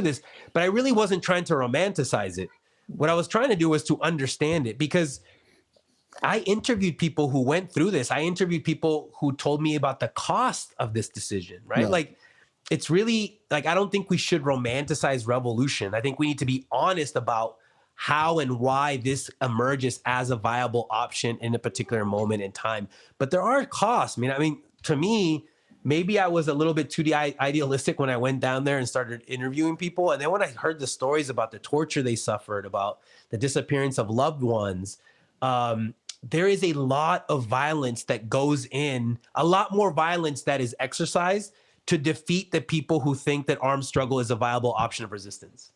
this, but I really wasn't trying to romanticize it. What I was trying to do was to understand it, because I interviewed people who went through this. I interviewed people who told me about the cost of this decision, right? Like, it's really like, I don't think we should romanticize revolution. I think we need to be honest about how and why this emerges as a viable option in a particular moment in time. But there are costs. I mean, to me, maybe I was a little bit too idealistic when I went down there and started interviewing people. And then when I heard the stories about the torture they suffered, about the disappearance of loved ones, there is a lot of violence that goes in, a lot more violence that is exercised to defeat the people who think that armed struggle is a viable option of resistance.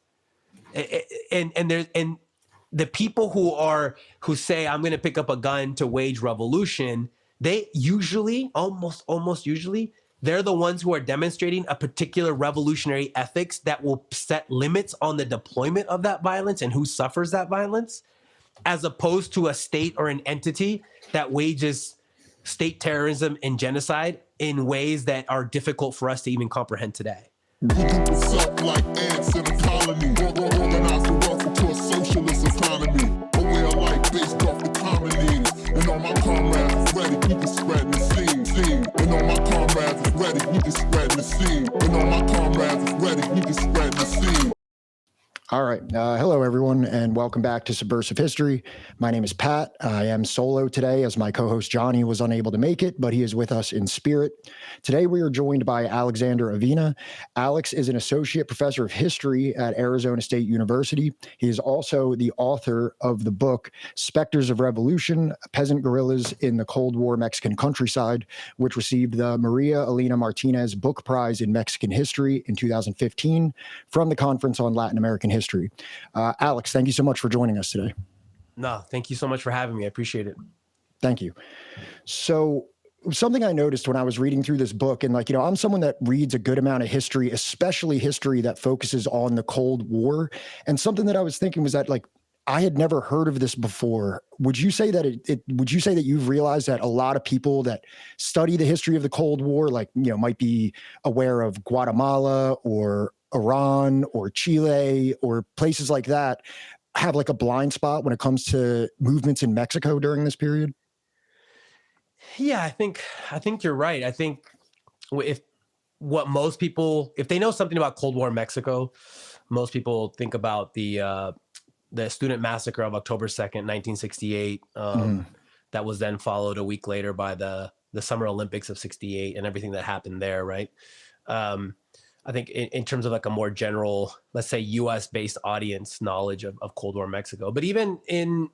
And the people who say, I'm going to pick up a gun to wage revolution, they usually, almost usually, they're the ones who are demonstrating a particular revolutionary ethics that will set limits on the deployment of that violence and who suffers that violence, as opposed to a state or an entity that wages state terrorism and genocide in ways that are difficult for us to even comprehend today. We do this up like ants in a colony. Organize the wealth into a socialist economy. A way of life based off the common needs. And all my comrades is ready, we can spread the seed. And all my comrades is ready, we can spread the seed. And all my comrades is ready, we can spread the seed. All right. Hello, everyone, and welcome back to Subversive History. My name is Pat. I am solo today as my co-host Johnny was unable to make it, but he is with us in spirit. Today, we are joined by Alexander Avina. Alex is an associate professor of history at Arizona State University. He is also the author of the book Specters of Revolution, Peasant Guerillas in the Cold War Mexican Countryside, which received the Maria Elena Martinez Book Prize in Mexican History in 2015 from the Conference on Latin American History. Alex, thank you so much for joining us today. No, thank you so much for having me. I appreciate it. Thank you. So something I noticed when I was reading through this book, and I'm someone that reads a good amount of history, especially history that focuses on the Cold War. And something that I was thinking was that I had never heard of this before. Would you say that would you say that you've realized that a lot of people that study the history of the Cold War, might be aware of Guatemala or Iran or Chile or places like that, have a blind spot when it comes to movements in Mexico during this period? Yeah, I think you're right. I think if they know something about Cold War Mexico, most people think about the student massacre of October 2nd, 1968. That was then followed a week later by the Summer Olympics of 68 and everything that happened there, right? I think in terms of a more general, let's say US-based audience knowledge of Cold War Mexico, but even in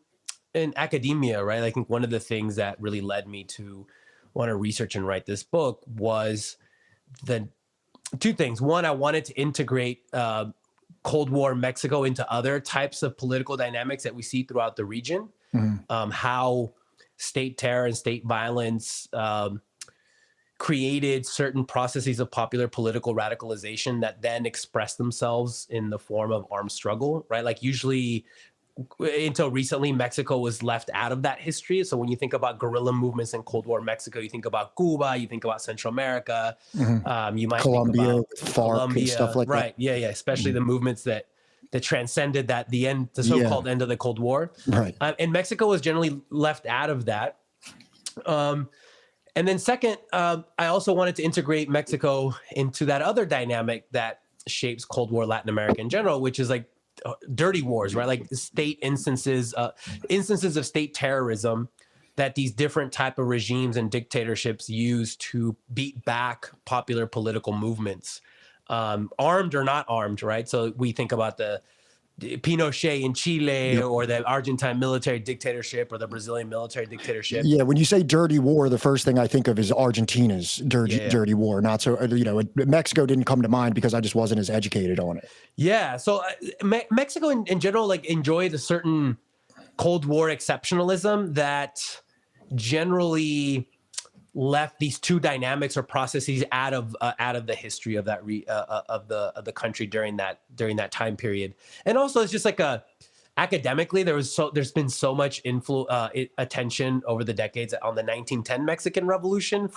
academia, right? I think one of the things that really led me to want to research and write this book was the two things. One, I wanted to integrate Cold War Mexico into other types of political dynamics that we see throughout the region, how state terror and state violence created certain processes of popular political radicalization that then express themselves in the form of armed struggle, right? Usually until recently, Mexico was left out of that history. So when you think about guerrilla movements in Cold War Mexico, you think about Cuba, you think about Central America, you might Colombia, think about FARC, Colombia, and stuff like that. Right. Yeah. Especially the movements that transcended the so-called end of the Cold War. Right. And Mexico was generally left out of that. And then second, I also wanted to integrate Mexico into that other dynamic that shapes Cold War Latin America in general, which is dirty wars, right? State instances of state terrorism that these different type of regimes and dictatorships use to beat back popular political movements, armed or not armed, right? So we think about the Pinochet in Chile, or the Argentine military dictatorship, or the Brazilian military dictatorship. Yeah, when you say dirty war, the first thing I think of is Argentina's dirty war. Not so, Mexico didn't come to mind because I just wasn't as educated on it. Yeah, so Mexico in general enjoyed a certain Cold War exceptionalism that generally left these two dynamics or processes out of the history of that of the country during that time period. And also it's just academically, there's been so much attention over the decades on the 1910 Mexican Revolution,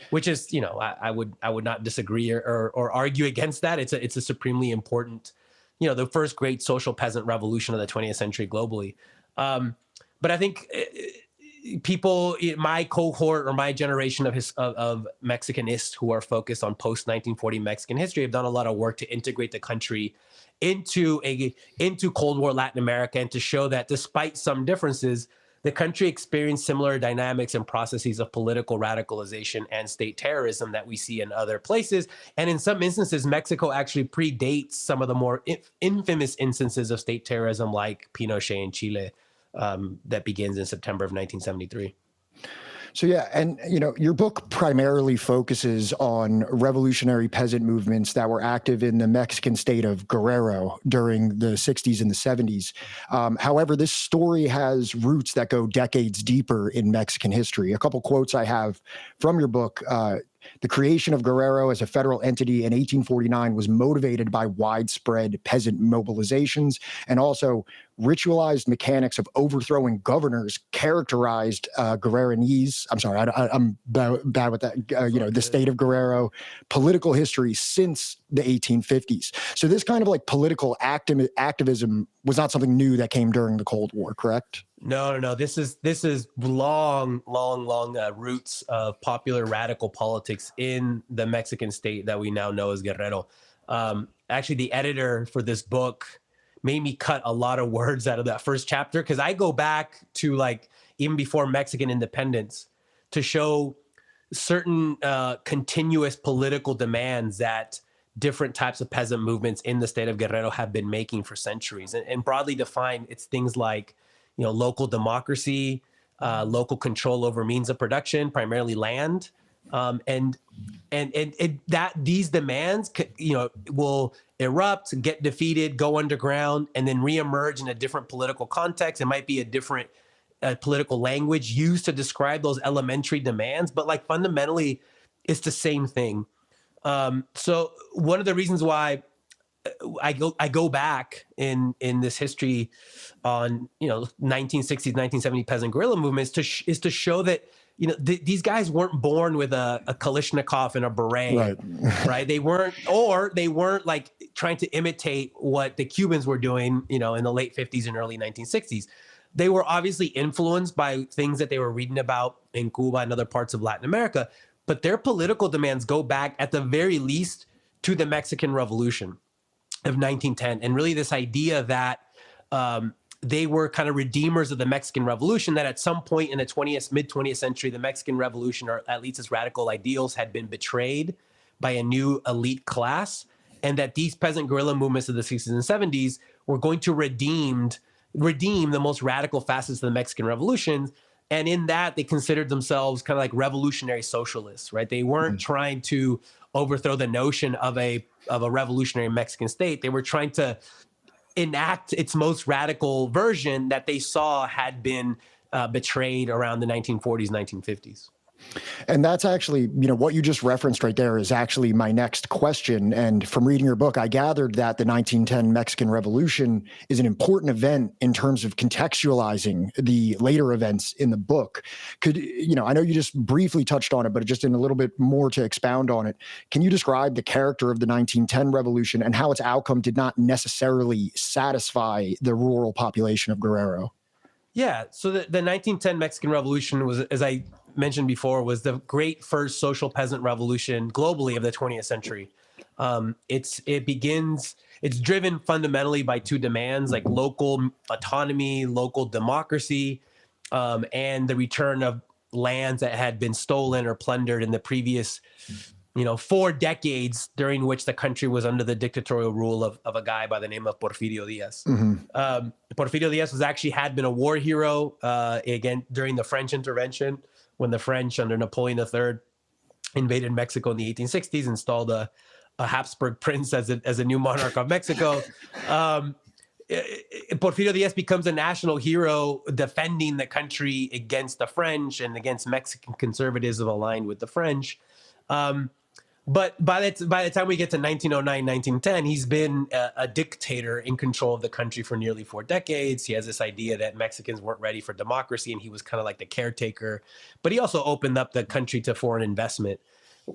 which is, I would not disagree or argue against that. It's a supremely important, the first great social peasant revolution of the 20th century globally. But I think people, my cohort or my generation of Mexicanists who are focused on post 1940 Mexican history have done a lot of work to integrate the country into Cold War Latin America, and to show that despite some differences, the country experienced similar dynamics and processes of political radicalization and state terrorism that we see in other places. And in some instances, Mexico actually predates some of the more infamous instances of state terrorism, like Pinochet in Chile, that begins in September of 1973. So yeah, and your book primarily focuses on revolutionary peasant movements that were active in the Mexican state of Guerrero during the 60s and the 70s. However, this story has roots that go decades deeper in Mexican history. A couple quotes I have from your book. The creation of Guerrero as a federal entity in 1849 was motivated by widespread peasant mobilizations, and also ritualized mechanics of overthrowing governors characterized Guerreranese. I'm sorry, I'm bad with that. The state of Guerrero political history since the 1850s. So this kind of like political activism was not something new that came during the Cold War, correct? No. This is long roots of popular radical politics in the Mexican state that we now know as Guerrero. Actually, the editor for this book made me cut a lot of words out of that first chapter, because I go back to like even before Mexican independence to show certain continuous political demands that different types of peasant movements in the state of Guerrero have been making for centuries. And broadly defined, it's things like, local democracy, local control over means of production, primarily land, and that these demands, will erupt, get defeated, go underground, and then reemerge in a different political context. It might be a different political language used to describe those elementary demands, but like fundamentally, it's the same thing. So one of the reasons why I go back in this history on 1960s, 1970 peasant guerrilla movements is to show that these guys weren't born with a Kalashnikov and a beret, right? They weren't like trying to imitate what the Cubans were doing, in the late 50s and early 1960s. They were obviously influenced by things that they were reading about in Cuba and other parts of Latin America, but their political demands go back at the very least to the Mexican Revolution of 1910, and really this idea that they were kind of redeemers of the Mexican Revolution, that at some point in the mid 20th century, the Mexican Revolution, or at least its radical ideals, had been betrayed by a new elite class, and that these peasant guerrilla movements of the 60s and 70s were going to redeem the most radical facets of the Mexican Revolution. And in that, they considered themselves kind of like revolutionary socialists, right? They weren't trying to overthrow the notion of a revolutionary Mexican state. They were trying to enact its most radical version that they saw had been betrayed around the 1940s, 1950s. And that's actually, what you just referenced right there is actually my next question. And from reading your book, I gathered that the 1910 Mexican Revolution is an important event in terms of contextualizing the later events in the book. I know you just briefly touched on it, but just in a little bit more to expound on it, can you describe the character of the 1910 revolution and how its outcome did not necessarily satisfy the rural population of Guerrero? Yeah. So the 1910 Mexican Revolution was, as I mentioned before, was the great first social peasant revolution globally of the 20th century. It's driven fundamentally by two demands, like local autonomy, local democracy, and the return of lands that had been stolen or plundered in the previous 4 decades, during which the country was under the dictatorial rule of a guy by the name of Porfirio Diaz. Porfirio Diaz had been a war hero, again, during the French intervention, when the French under Napoleon III invaded Mexico in the 1860s, installed a Habsburg prince as a new monarch of Mexico. Porfirio Diaz becomes a national hero defending the country against the French and against Mexican conservatism aligned with the French. But by the time we get to 1909, 1910, he's been a dictator in control of the country for nearly 4 decades. He has this idea that Mexicans weren't ready for democracy, and he was kind of like the caretaker. But he also opened up the country to foreign investment,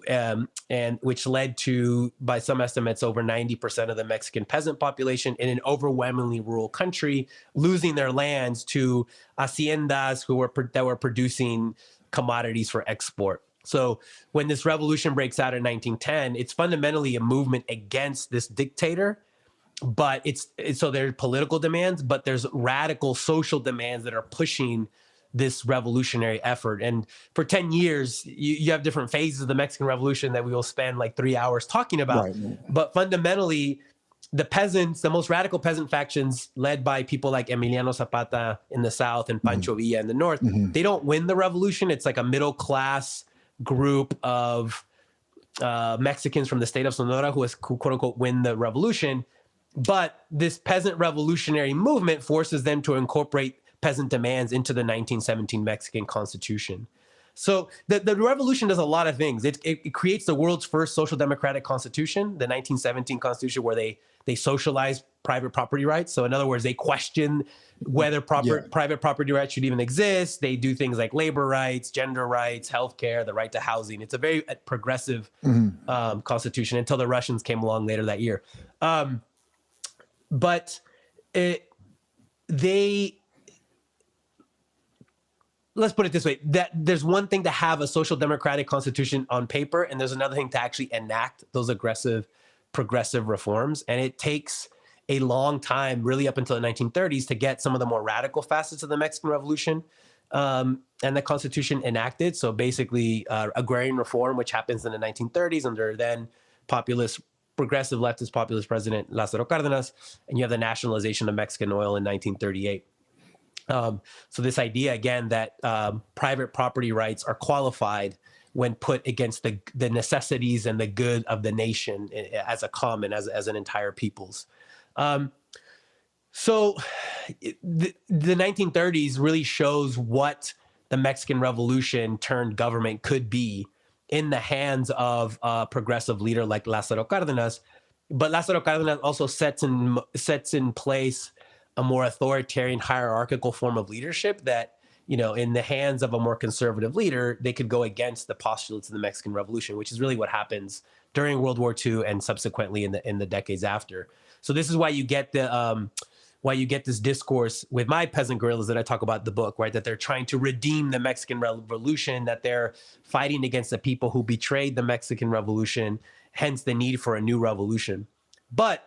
and which led to, by some estimates, over 90% of the Mexican peasant population in an overwhelmingly rural country losing their lands to haciendas that were producing commodities for export. So when this revolution breaks out in 1910, it's fundamentally a movement against this dictator, but so there's political demands, but there's radical social demands that are pushing this revolutionary effort. And for 10 years, you have different phases of the Mexican Revolution that we will spend like 3 hours talking about. Right. But fundamentally, the peasants, the most radical peasant factions led by people like Emiliano Zapata in the south and Pancho Villa in the north, they don't win the revolution. It's like a middle class group of Mexicans from the state of Sonora who quote unquote win the revolution. But this peasant revolutionary movement forces them to incorporate peasant demands into the 1917 Mexican Constitution. So the revolution does a lot of things. It creates the world's first social democratic constitution, the 1917 Constitution, where they socialize private property rights. So in other words, they question whether private property rights should even exist. They do things like labor rights, gender rights, healthcare, the right to housing. It's a very progressive constitution until the Russians came along later that year. Let's put it this way, that there's one thing to have a social democratic constitution on paper, and there's another thing to actually enact those aggressive, progressive reforms. And it takes a long time, really up until the 1930s, to get some of the more radical facets of the Mexican Revolution and the Constitution enacted. So basically agrarian reform, which happens in the 1930s under then progressive leftist populist president Lázaro Cárdenas, and you have the nationalization of Mexican oil in 1938. So this idea, again, that private property rights are qualified when put against the necessities and the good of the nation as a common, as an entire people's. So the 1930s really shows what the Mexican Revolution turned government could be in the hands of a progressive leader like Lázaro Cárdenas. But Lázaro Cárdenas also sets in place a more authoritarian, hierarchical form of leadership that, in the hands of a more conservative leader, they could go against the postulates of the Mexican Revolution, which is really what happens during World War II and subsequently in the decades after. So this is why you get this discourse with my peasant guerrillas that I talk about in the book, right? That they're trying to redeem the Mexican Revolution, that they're fighting against the people who betrayed the Mexican Revolution, hence the need for a new revolution. But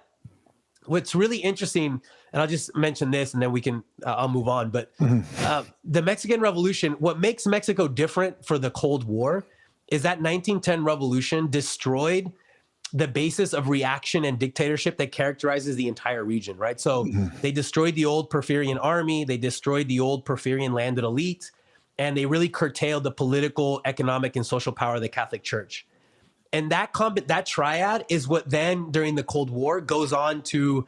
what's really interesting, and I'll just mention this and then I'll move on. But the Mexican Revolution, what makes Mexico different for the Cold War is that 1910 revolution destroyed the basis of reaction and dictatorship that characterizes the entire region, right? So they destroyed the old Porfirian army, they destroyed the old Porfirian landed elite, and they really curtailed the political, economic, and social power of the Catholic Church. And that triad is what then, during the Cold War, goes on to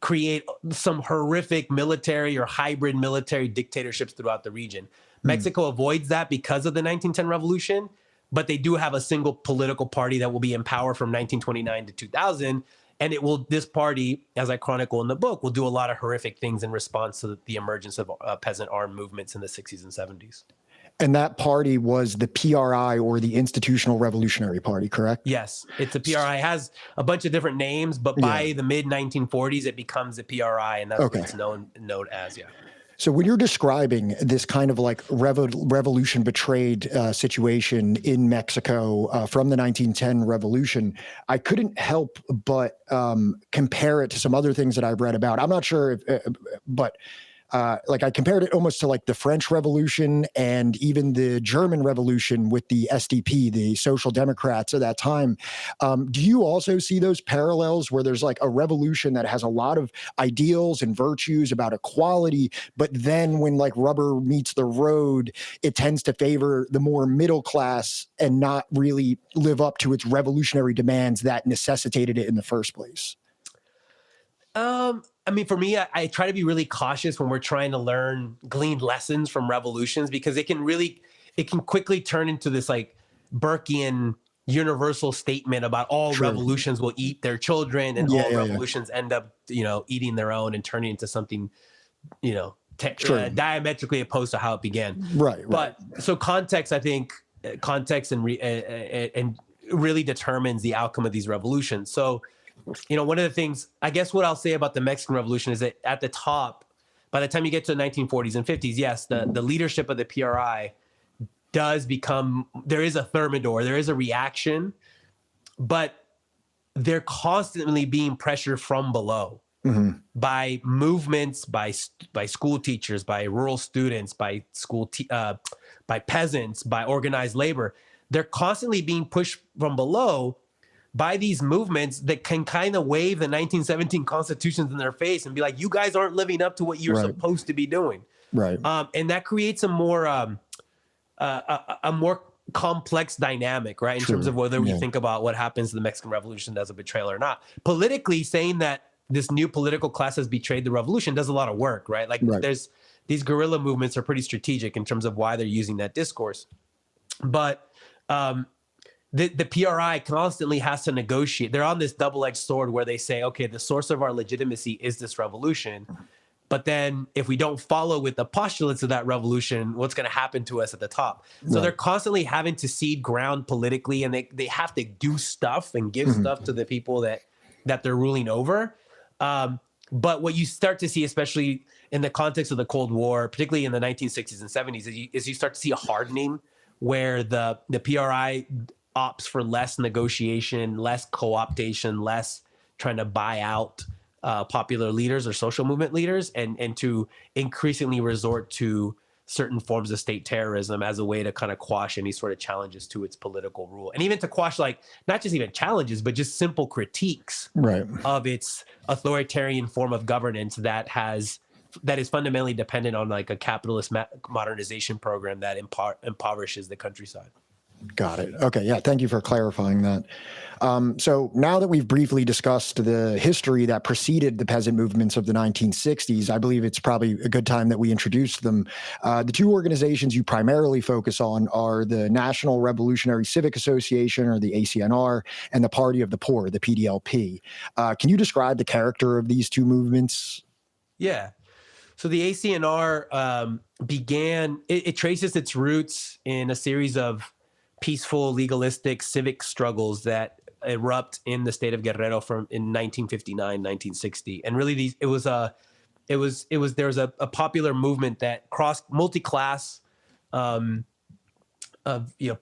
create some horrific military or hybrid military dictatorships throughout the region. Mexico avoids that because of the 1910 revolution, but they do have a single political party that will be in power from 1929 to 2000. And this party, as I chronicle in the book, will do a lot of horrific things in response to the emergence of peasant armed movements in the 60s and 70s. And that party was the PRI, or the Institutional Revolutionary Party, correct? Yes, it's a PRI. It has a bunch of different names, but by the mid-1940s, it becomes a PRI, and that's what it's known as, So when you're describing this kind of like revolution betrayed situation in Mexico from the 1910 revolution, I couldn't help but compare it to some other things that I've read about. I'm not sure but I compared it almost to like the French Revolution and even the German Revolution with the SDP, the Social Democrats at that time. Do you also see those parallels where there's like a revolution that has a lot of ideals and virtues about equality, but then when like rubber meets the road, it tends to favor the more middle class and not really live up to its revolutionary demands that necessitated it in the first place? I mean, for me, I try to be really cautious when we're trying to glean lessons from revolutions, because it can quickly turn into this like Burkean universal statement about all True. revolutions will eat their children, and Yeah, all yeah, yeah. revolutions end up, eating their own and turning into something, True. diametrically opposed to how it began. Right. But so context, I think context and really determines the outcome of these revolutions. So, one of the things, I guess what I'll say about the Mexican Revolution is that at the top, by the time you get to the 1940s and 50s, yes, the leadership of the PRI does become, there is a thermidor, there is a reaction, but they're constantly being pressured from below by movements, by school teachers, by rural students, by by peasants, by organized labor. They're constantly being pushed from below by these movements that can kind of wave the 1917 constitutions in their face and be like, you guys aren't living up to what you're supposed to be doing. Right. And that creates a more complex dynamic, right? In terms of whether we think about what happens to the Mexican Revolution as a betrayal or not. Politically, saying that this new political class has betrayed the revolution does a lot of work, right? Like there's these guerrilla movements are pretty strategic in terms of why they're using that discourse. But the PRI constantly has to negotiate. They're on this double-edged sword where they say, okay, the source of our legitimacy is this revolution. But then if we don't follow with the postulates of that revolution, what's going to happen to us at the top? So they're constantly having to cede ground politically, and they have to do stuff and give stuff to the people that they're ruling over. But what you start to see, especially in the context of the Cold War, particularly in the 1960s and 70s, is you start to see a hardening where the PRI opts for less negotiation, less co-optation, less trying to buy out popular leaders or social movement leaders, and to increasingly resort to certain forms of state terrorism as a way to kind of quash any sort of challenges to its political rule. And even to quash, like, not just even challenges, but just simple critiques of its authoritarian form of governance that is fundamentally dependent on like a capitalist modernization program that impoverishes the countryside. Got it. Okay. Yeah. Thank you for clarifying that. So now that we've briefly discussed the history that preceded the peasant movements of the 1960s, I believe it's probably a good time that we introduce them. The two organizations you primarily focus on are the National Revolutionary Civic Association, or the ACNR, and the Party of the Poor, the PDLP. Can you describe the character of these two movements? Yeah. So the ACNR it traces its roots in a series of peaceful, legalistic civic struggles that erupt in the state of Guerrero in 1959, 1960. And really there was a popular movement that crossed multi-class,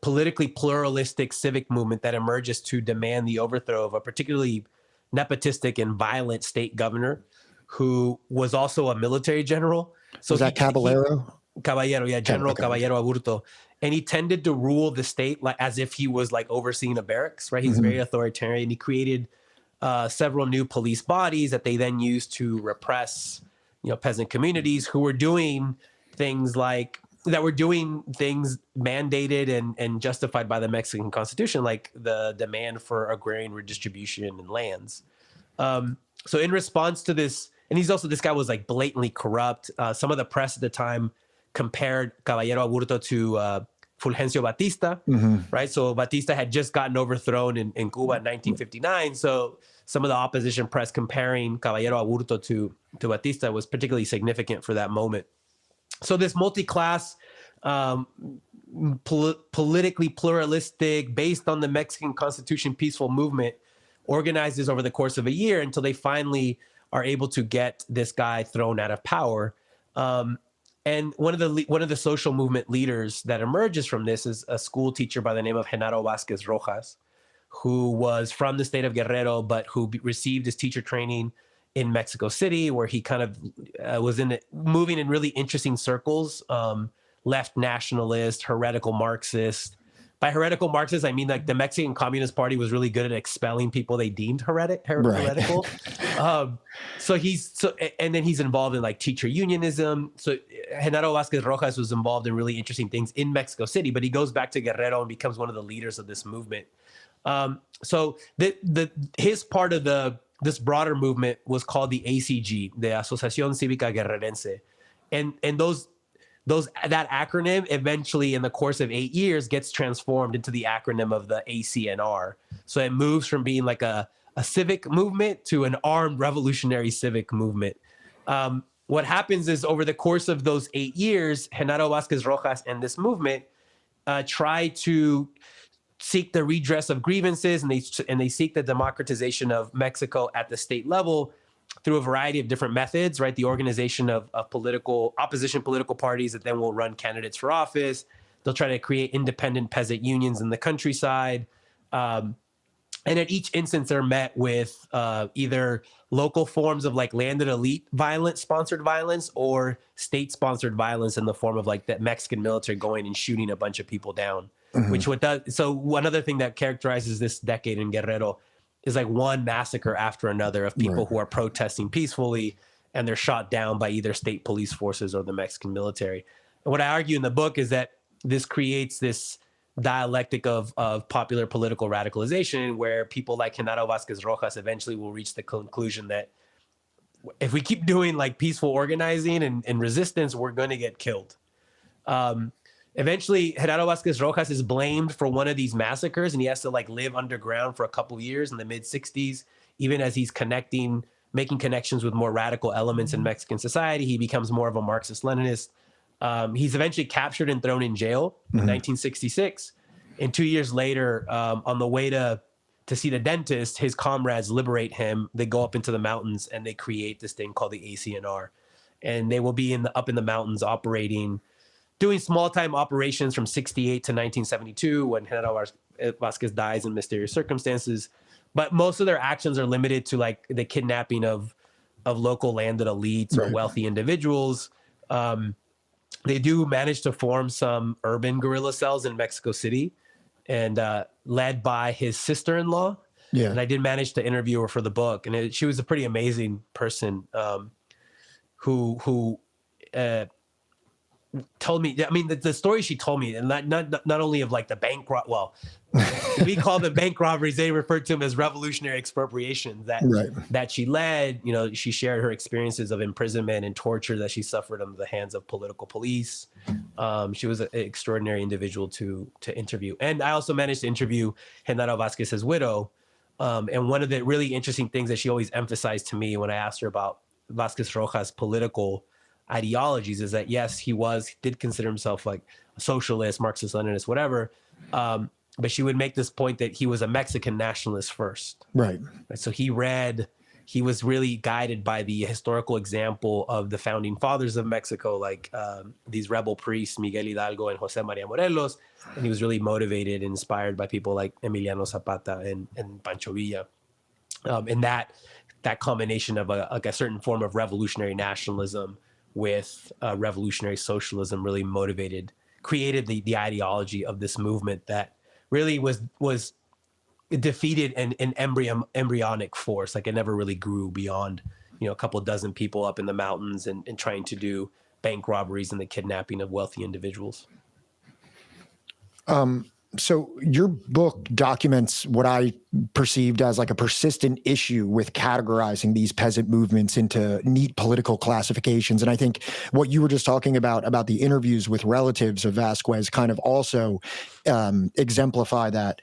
politically pluralistic civic movement that emerges to demand the overthrow of a particularly nepotistic and violent state governor who was also a military general. So was that Caballero? Caballero, yeah, General Caballero Aburto. And he tended to rule the state like as if he was like overseeing a barracks, right? He's very authoritarian. He created several new police bodies that they then used to repress, peasant communities who were doing things mandated and justified by the Mexican Constitution, like the demand for agrarian redistribution and lands. So in response to this, and this guy was like blatantly corrupt. Some of the press at the time compared Caballero Aburto to Fulgencio Batista, right? So Batista had just gotten overthrown in Cuba in 1959. So some of the opposition press comparing Caballero Aburto to Batista was particularly significant for that moment. So this multi-class, politically pluralistic, based on the Mexican Constitution, peaceful movement organizes over the course of a year until they finally are able to get this guy thrown out of power. And one of the social movement leaders that emerges from this is a school teacher by the name of Genaro Vázquez Rojas, who was from the state of Guerrero, but who received his teacher training in Mexico City, where he kind of was moving in really interesting circles, left nationalist, heretical Marxist. By heretical Marxists, I mean like the Mexican Communist Party was really good at expelling people they deemed heretical. And then he's involved in like teacher unionism. So Genaro Vázquez Rojas was involved in really interesting things in Mexico City, but he goes back to Guerrero and becomes one of the leaders of this movement. So his part of this broader movement was called the ACG, the Asociación Cívica Guerrerense, and that acronym eventually in the course of 8 years gets transformed into the acronym of the ACNR. So it moves from being like a civic movement to an armed revolutionary civic movement. What happens is over the course of those 8 years, Genaro Vázquez Rojas and this movement try to seek the redress of grievances, and they seek the democratization of Mexico at the state level through a variety of different methods, right? The organization of opposition political parties that then will run candidates for office. They'll try to create independent peasant unions in the countryside. And at each instance, they're met with either local forms of like landed elite violence, sponsored violence, or state-sponsored violence in the form of like the Mexican military going and shooting a bunch of people down. So one other thing that characterizes this decade in Guerrero is like one massacre after another of people who are protesting peacefully, and they're shot down by either state police forces or the Mexican military. And what I argue in the book is that this creates this dialectic of popular political radicalization, where people like Genaro Vázquez Rojas eventually will reach the conclusion that if we keep doing like peaceful organizing and resistance, we're going to get killed. Eventually, Genaro Vázquez Rojas is blamed for one of these massacres, and he has to like live underground for a couple of years in the mid-60s. Even as he's making connections with more radical elements in Mexican society, he becomes more of a Marxist-Leninist. He's eventually captured and thrown in jail in 1966. And 2 years later, on the way to see the dentist, his comrades liberate him. They go up into the mountains and they create this thing called the ACNR. And they will be up in the mountains doing small-time operations from 68 to 1972 when Genaro Vázquez dies in mysterious circumstances. But most of their actions are limited to like the kidnapping of local landed elites or wealthy individuals. They do manage to form some urban guerrilla cells in Mexico City, and led by his sister-in-law. Yeah. And I did manage to interview her for the book, and she was a pretty amazing person who told me, I mean, the story she told me, and not only of like the bank we call them bank robberies, they referred to them as revolutionary expropriations that she led. You know, she shared her experiences of imprisonment and torture that she suffered under the hands of political police. She was an extraordinary individual to interview. And I also managed to interview Genaro Vázquez's widow. And one of the really interesting things that she always emphasized to me when I asked her about Vázquez Rojas' political ideologies is that, yes, he did consider himself like a socialist, Marxist-Leninist, whatever. But she would make this point that he was a Mexican nationalist first. Right. So he was really guided by the historical example of the founding fathers of Mexico, like these rebel priests, Miguel Hidalgo and Jose Maria Morelos. And he was really motivated and inspired by people like Emiliano Zapata and Pancho Villa. And that combination of a certain form of revolutionary nationalism with revolutionary socialism really created the ideology of this movement that really was defeated in embryonic force. Like it never really grew beyond, a couple of dozen people up in the mountains and trying to do bank robberies and the kidnapping of wealthy individuals. So your book documents what I perceived as like a persistent issue with categorizing these peasant movements into neat political classifications. And I think what you were just talking about the interviews with relatives of Vázquez kind of also exemplify that.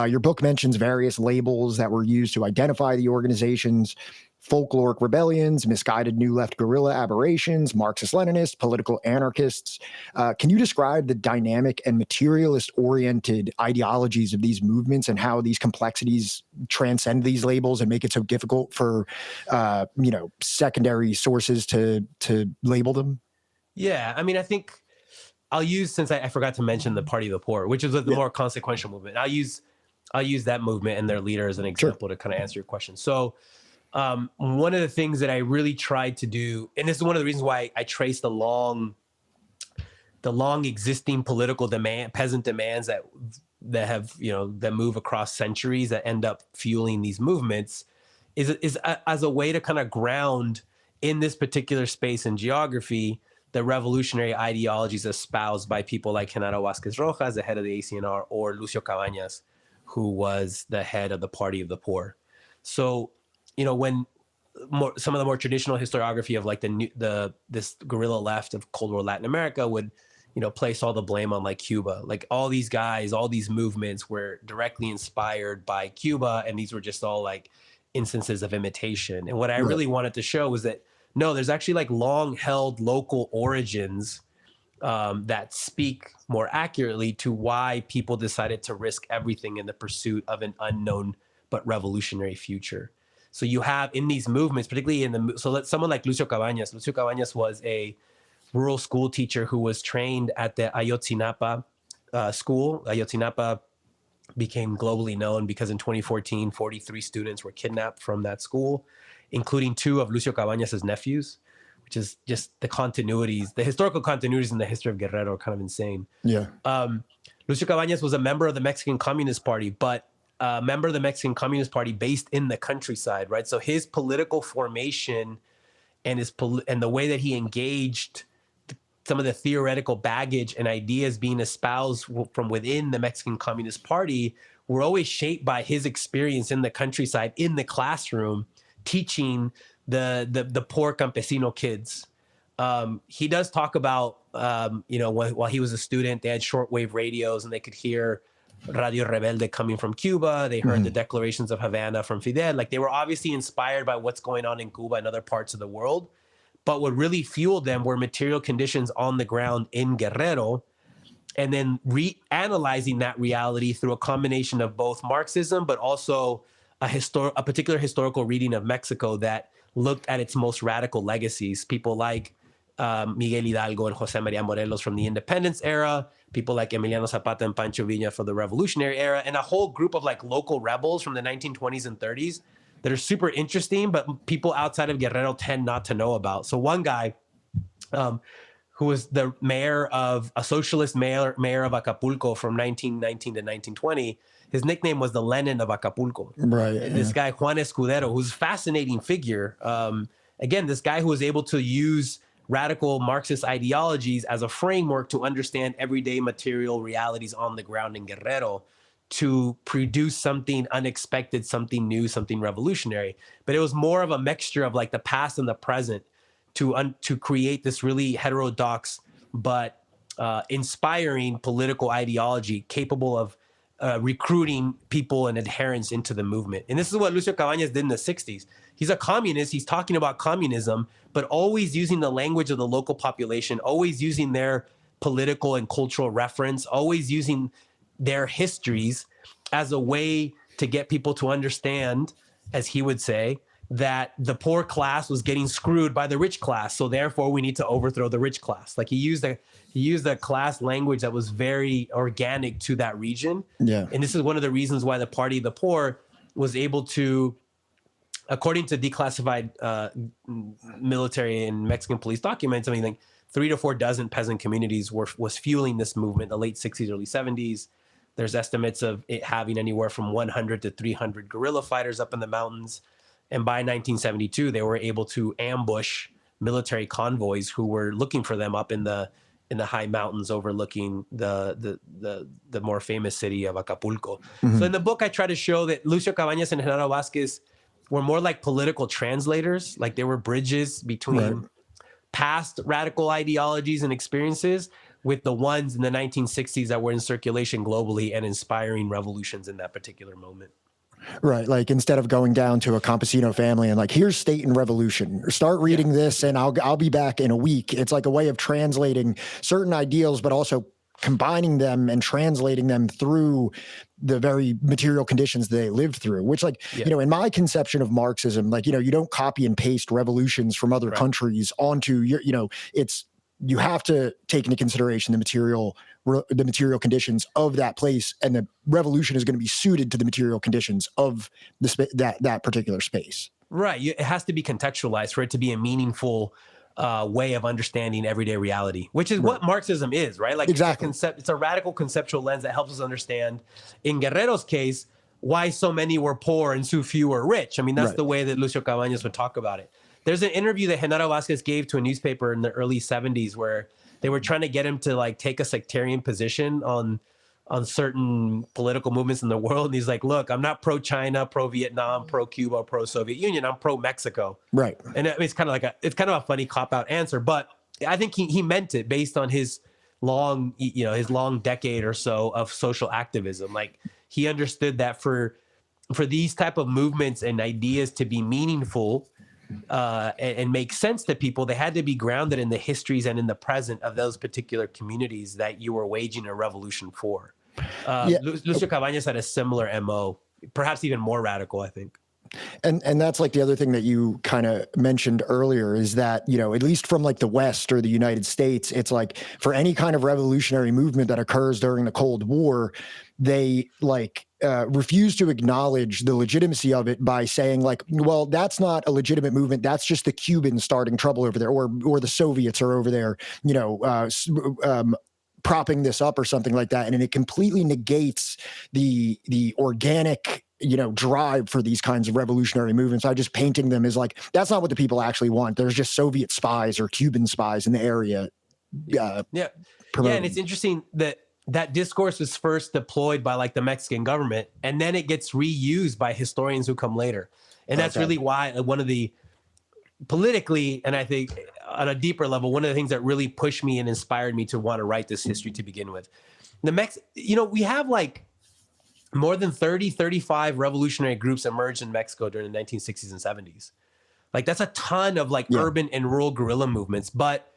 Your book mentions various labels that were used to identify the organizations: folkloric rebellions, misguided new left guerrilla aberrations, Marxist-Leninists, political anarchists. Can you describe the dynamic and materialist-oriented ideologies of these movements and how these complexities transcend these labels and make it so difficult for, secondary sources to label them? Yeah, I mean, I think I'll use, since I forgot to mention the Party of the Poor, which is the more consequential movement. I'll use that movement and their leader as an example to kind of answer your question. So, one of the things that I really tried to do, and this is one of the reasons why I trace the long existing political peasant demands that have, that move across centuries that end up fueling these movements, is as a way to kind of ground in this particular space and geography the revolutionary ideologies espoused by people like Genaro Vázquez Rojas, the head of the ACNR, or Lucio Cabañas, who was the head of the Party of the Poor. So, when some of the more traditional historiography of like this guerrilla left of Cold War Latin America would, place all the blame on like Cuba. Like all these guys, all these movements were directly inspired by Cuba, and these were just all like instances of imitation. And what I really wanted to show was that no, there's actually like long held local origins that speak more accurately to why people decided to risk everything in the pursuit of an unknown but revolutionary future. So you have in these movements, particularly someone like Lucio Cabañas. Lucio Cabañas was a rural school teacher who was trained at the Ayotzinapa school. Ayotzinapa became globally known because in 2014, 43 students were kidnapped from that school, including 2 of Lucio Cabañas' nephews, which is just the historical continuities in the history of Guerrero are kind of insane. Yeah. Lucio Cabañas was a member of the Mexican Communist Party, but a member of the Mexican Communist Party based in the countryside, right? So his political formation and the way that he engaged some of the theoretical baggage and ideas being espoused from within the Mexican Communist Party were always shaped by his experience in the countryside, in the classroom, teaching the poor campesino kids. He does talk about, while he was a student, they had shortwave radios and they could hear Radio Rebelde coming from Cuba. They heard the declarations of Havana from Fidel. Like they were obviously inspired by what's going on in Cuba and other parts of the world. But what really fueled them were material conditions on the ground in Guerrero, and then reanalyzing that reality through a combination of both Marxism, but also a particular historical reading of Mexico that looked at its most radical legacies. People like Miguel Hidalgo and Jose Maria Morelos from the independence era, people like Emiliano Zapata and Pancho Villa for the revolutionary era, and a whole group of like local rebels from the 1920s and 30s that are super interesting, but people outside of Guerrero tend not to know about. So one guy who was the a socialist mayor of Acapulco from 1919 to 1920, his nickname was the Lenin of Acapulco. Right. This guy, Juan Escudero, who's a fascinating figure. Again, this guy who was able to use radical Marxist ideologies as a framework to understand everyday material realities on the ground in Guerrero, to produce something unexpected, something new, something revolutionary. But it was more of a mixture of like the past and the present to create this really heterodox but inspiring political ideology capable of recruiting people and adherents into the movement. And this is what Lucio Cabañas did in the 60s. He's a communist. He's talking about communism, but always using the language of the local population, always using their political and cultural reference, always using their histories as a way to get people to understand, as he would say, that the poor class was getting screwed by the rich class. So therefore we need to overthrow the rich class. Like he used a class language that was very organic to that region. Yeah. And this is one of the reasons why the Party of the Poor was able to, according to declassified military and Mexican police documents, I mean, like 3 to 4 dozen peasant communities was fueling this movement, the late 60s, early 70s. There's estimates of it having anywhere from 100 to 300 guerrilla fighters up in the mountains. And by 1972, they were able to ambush military convoys who were looking for them up in the high mountains overlooking the more famous city of Acapulco. Mm-hmm. So in the book, I try to show that Lucio Cabañas and Genaro Vázquez were more like political translators. Like they were bridges between past radical ideologies and experiences with the ones in the 1960s that were in circulation globally and inspiring revolutions in that particular moment. Right. Like instead of going down to a campesino family and like, here's State and Revolution, start reading this and I'll be back in a week. It's like a way of translating certain ideals, but also combining them and translating them through the very material conditions they lived through, which like, in my conception of Marxism, like, you don't copy and paste revolutions from other countries onto your, you have to take into consideration the material conditions of that place, and the revolution is going to be suited to the material conditions of that particular space. Right. It has to be contextualized for it to be a meaningful way of understanding everyday reality, which is what Marxism is, right? Like exactly. It's a radical conceptual lens that helps us understand, in Guerrero's case, why so many were poor and so few were rich. I mean, that's the way that Lucio Cabañas would talk about it. There's an interview that Genaro Vázquez gave to a newspaper in the early 70s where they were trying to get him to like take a sectarian position on on certain political movements in the world. And he's like, look, I'm not pro-China, pro-Vietnam, pro-Cuba, pro-Soviet Union. I'm pro-Mexico. Right. And it's kind of like it's kind of a funny cop-out answer, but I think he meant it based on his long decade or so of social activism. Like, he understood that for these type of movements and ideas to be meaningful and make sense to people, they had to be grounded in the histories and in the present of those particular communities that you were waging a revolution for. Lucio Cabañas had a similar MO, perhaps even more radical, I think. And that's like the other thing that you kind of mentioned earlier is that, you know, at least from like the West or the United States, it's like for any kind of revolutionary movement that occurs during the Cold War, they like refuse to acknowledge the legitimacy of it by saying like, well, that's not a legitimate movement. That's just the Cubans starting trouble over there, or the Soviets are over there, you know, propping this up or something like that. And it completely negates the organic, you know, drive for these kinds of revolutionary movements. I just painting them as like, that's not what the people actually want. There's just Soviet spies or Cuban spies in the area. Yeah. And it's interesting that discourse was first deployed by like the Mexican government, and then it gets reused by historians who come later. And that's really why one of the politically, and I think on a deeper level, one of the things that really pushed me and inspired me to want to write this history to begin with. We have like more than 35 revolutionary groups emerged in Mexico during the 1960s and 70s. Like, that's a ton of like urban and rural guerrilla movements, but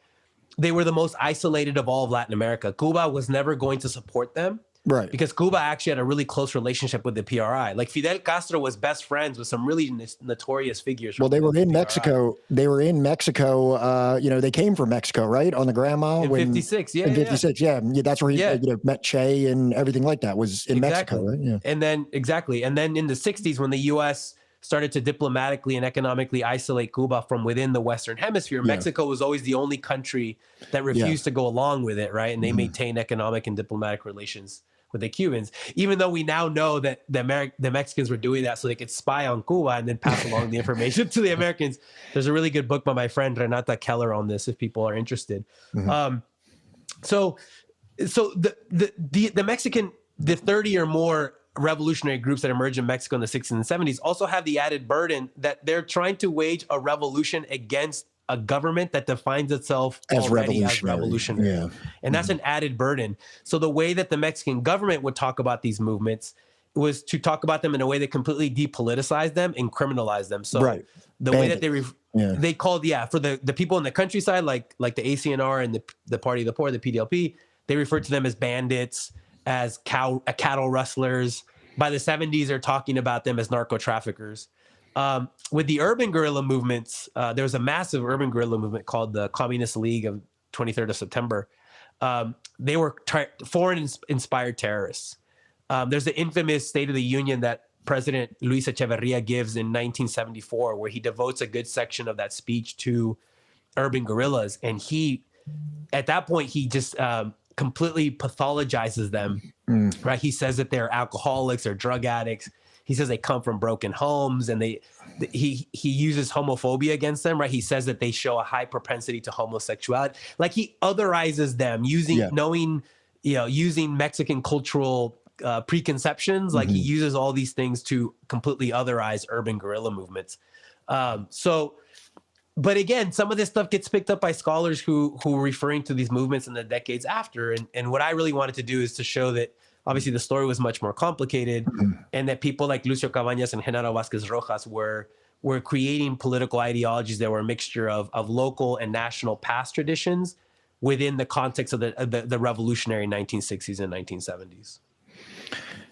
they were the most isolated of all of Latin America. Cuba was never going to support them. Right. Because Cuba actually had a really close relationship with the PRI. Like, Fidel Castro was best friends with some really notorious figures. Well, they were in Mexico. They were in Mexico. You know, they came from Mexico, right? On the Grandma. In 56, yeah. In 56, yeah. That's where he you know, met Che and everything like that was in Mexico, right? Yeah. And then, And then in the 60s, when the U.S. started to diplomatically and economically isolate Cuba from within the Western Hemisphere, Mexico was always the only country that refused to go along with it, right? And they maintained economic and diplomatic relations with the Cubans, even though we now know that the Mexicans were doing that so they could spy on Cuba and then pass along the information to the Americans. There's a really good book by my friend Renata Keller on this, if people are interested. So the Mexican, the 30 or more revolutionary groups that emerged in Mexico in the 60s and 70s also have the added burden that they're trying to wage a revolution against a government that defines itself as revolutionary. Yeah. And that's an added burden. So the way that the Mexican government would talk about these movements was to talk about them in a way that completely depoliticized them and criminalized them. So the way that they called, for the people in the countryside, like the ACNR and the Party of the Poor, the PDLP, they referred to them as bandits, as cattle rustlers. By the 70s, they're talking about them as narco traffickers. With the urban guerrilla movements, there was a massive urban guerrilla movement called the Communist League of 23rd of September. They were foreign-inspired terrorists. There's the infamous State of the Union that President Luis Echeverria gives in 1974, where he devotes a good section of that speech to urban guerrillas. And at that point, he just completely pathologizes them, right? He says that they're alcoholics or drug addicts. He says they come from broken homes, and he uses homophobia against them, right? He says that they show a high propensity to homosexuality. Like, he otherizes them using Mexican cultural preconceptions. Like, he uses all these things to completely otherize urban guerrilla movements. But again, some of this stuff gets picked up by scholars who were referring to these movements in the decades after. And what I really wanted to do is to show that obviously the story was much more complicated, and that people like Lucio Cabañas and Genaro Vázquez Rojas were creating political ideologies that were a mixture of local and national past traditions within the context of the revolutionary 1960s and 1970s.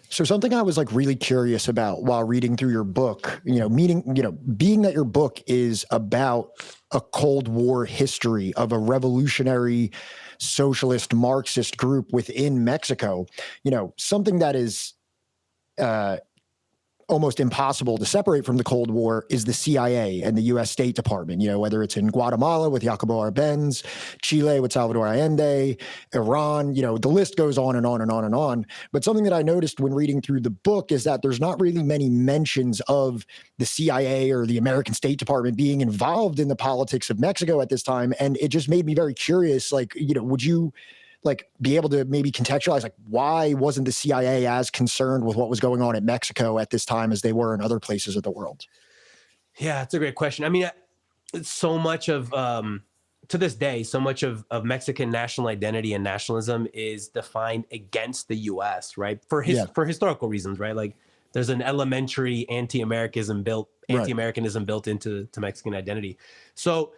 So something I was like really curious about while reading through your book, being that your book is about a Cold War history of a revolutionary socialist Marxist group within Mexico, something that is almost impossible to separate from the Cold War is the CIA and the U.S. State Department, whether it's in Guatemala with Jacobo Arbenz, Chile with Salvador Allende, Iran, the list goes on and on and on and on. But something that I noticed when reading through the book is that there's not really many mentions of the CIA or the American State Department being involved in the politics of Mexico at this time. And it just made me very curious, would you like be able to maybe contextualize, like, why wasn't the CIA as concerned with what was going on in Mexico at this time as they were in other places of the world? Yeah, it's a great question. I mean, so much of to this day, so much of Mexican national identity and nationalism is defined against the U.S., right? For historical reasons, right? Like there's an elementary anti-Americanism built into Mexican identity. So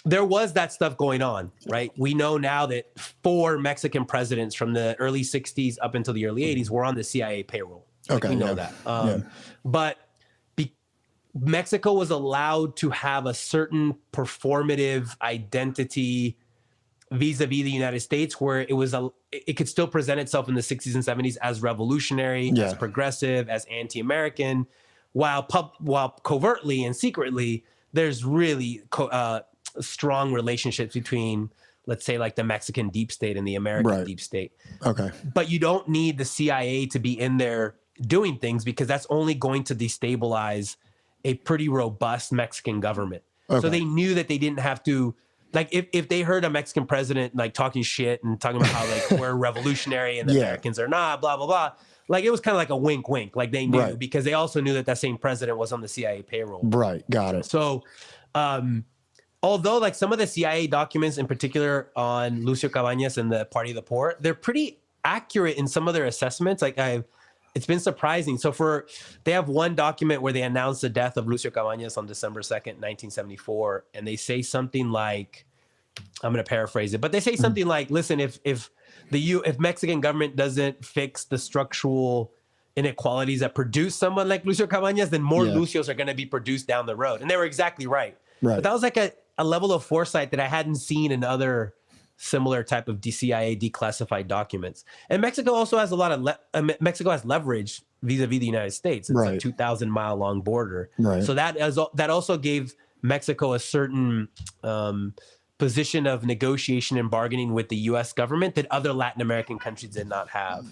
there was that stuff going on, right? We know now that 4 Mexican presidents from the early 60s up until the early 80s were on the CIA payroll. Like, we know that. But Mexico was allowed to have a certain performative identity vis-a-vis the United States, where it could still present itself in the 60s and 70s as revolutionary, as progressive, as anti-American, while covertly and secretly, there's really strong relationships between, let's say, like the Mexican deep state and the American deep state. Okay. But you don't need the CIA to be in there doing things, because that's only going to destabilize a pretty robust Mexican government. Okay. So they knew that they didn't have to, like, if they heard a Mexican president like talking shit and talking about how like we're revolutionary and the Americans are not, blah, blah, blah. Like it was kind of like a wink, wink. Like they knew, because they also knew that same president was on the CIA payroll. Right. Got it. So, although like some of the CIA documents in particular on Lucio Cabañas and the Party of the Poor, they're pretty accurate in some of their assessments. Like it's been surprising. So they have one document where they announced the death of Lucio Cabañas on December 2nd, 1974. And they say something like, I'm going to paraphrase it, but they say something like, listen, if Mexican government doesn't fix the structural inequalities that produce someone like Lucio Cabañas, then more Lucios are going to be produced down the road. And they were exactly right. But that was like a level of foresight that I hadn't seen in other similar type of CIA declassified documents. And Mexico also has a lot of Mexico has leverage vis-a-vis the United States. It's a 2,000 mile long border. So that also gave Mexico a certain position of negotiation and bargaining with the U.S. government that other Latin American countries did not have.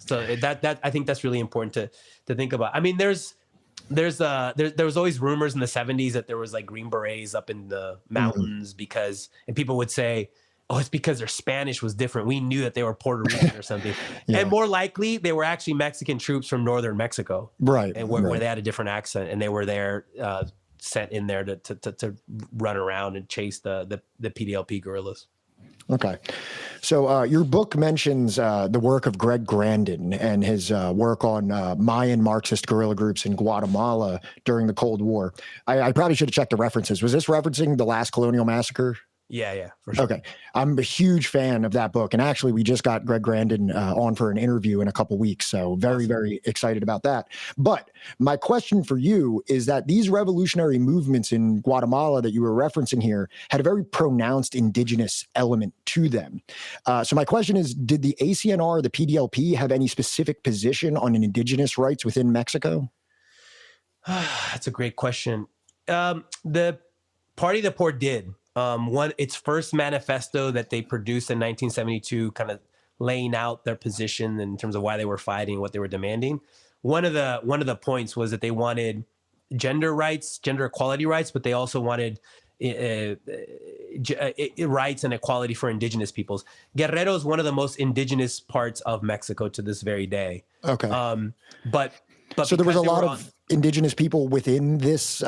So that I think that's really important to think about. I mean, there was always rumors in the 70s that there was like Green Berets up in the mountains and people would say, oh, it's because their Spanish was different. We knew that they were Puerto Rican or something. And more likely, they were actually Mexican troops from northern Mexico. And where they had a different accent, and they were there, sent in there to run around and chase the PDLP guerrillas. Okay. So your book mentions the work of Greg Grandin and his work on Mayan Marxist guerrilla groups in Guatemala during the Cold War. I probably should have checked the references. Was this referencing the last colonial massacre? Yeah, for sure. Okay. I'm a huge fan of that book. And actually, we just got Greg Grandin on for an interview in a couple weeks. So very, very excited about that. But my question for you is that these revolutionary movements in Guatemala that you were referencing here had a very pronounced indigenous element to them. So my question is, did the ACNR, the PDLP, have any specific position on indigenous rights within Mexico? That's a great question. The Party of the Poor did. Its first manifesto that they produced in 1972, kind of laying out their position in terms of why they were fighting, what they were demanding. One of the points was that they wanted gender equality rights, but they also wanted rights and equality for indigenous peoples. Guerrero is one of the most indigenous parts of Mexico to this very day. Okay. But so there was a lot of indigenous people within these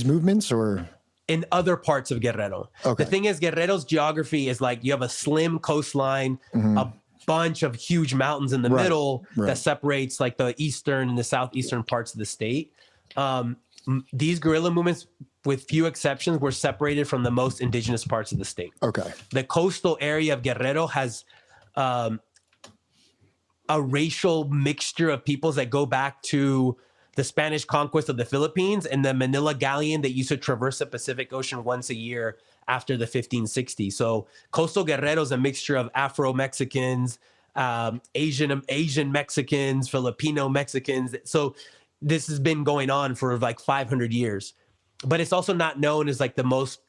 movements, or? In other parts of Guerrero. Okay. The thing is, Guerrero's geography is like you have a slim coastline, a bunch of huge mountains in the middle that separates like the eastern and the southeastern parts of the state. These guerrilla movements, with few exceptions, were separated from the most indigenous parts of the state. Okay. The coastal area of Guerrero has a racial mixture of peoples that go back to the Spanish conquest of the Philippines and the Manila galleon that used to traverse the Pacific Ocean once a year after the 1560s. So coastal Guerrero is a mixture of Afro-Mexicans, Asian Mexicans, Filipino Mexicans. So this has been going on for like 500 years. But it's also not known as like the most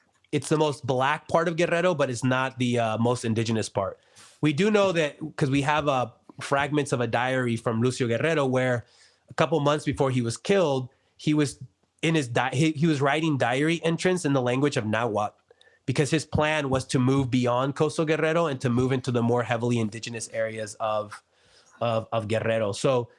black part of Guerrero, but it's not the most indigenous part. We do know that because we have fragments of a diary from Lucio Guerrero where a couple months before he was killed, he was in he was writing diary entrants in the language of Nahuatl. because his plan was to move beyond coastal Guerrero and to move into the more heavily indigenous areas of Guerrero. So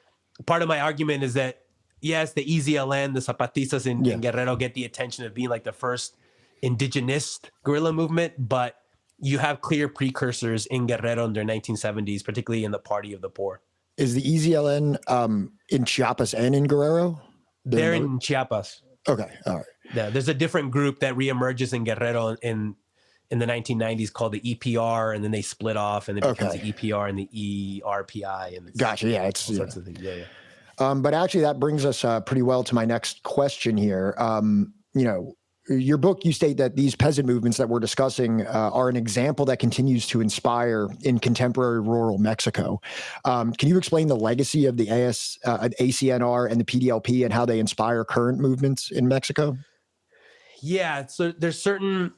part of my argument is that, yes, the EZLN, the Zapatistas in Guerrero get the attention of being like the first indigenous guerrilla movement, but you have clear precursors in Guerrero in their 1970s, particularly in the Party of the Poor. Is the EZLN in Chiapas and in Guerrero? They're in Chiapas. Okay, all right. Yeah, there's a different group that reemerges in Guerrero in the 1990s called the EPR, and then they split off, and it becomes the EPR and the ERPI. And gotcha. Yeah, it's all sorts of things. Yeah. But actually, that brings us pretty well to my next question here. Your book, you state that these peasant movements that we're discussing are an example that continues to inspire in contemporary rural Mexico. Can you explain the legacy of the ACNR and the PDLP and how they inspire current movements in Mexico? Yeah, so there's certain,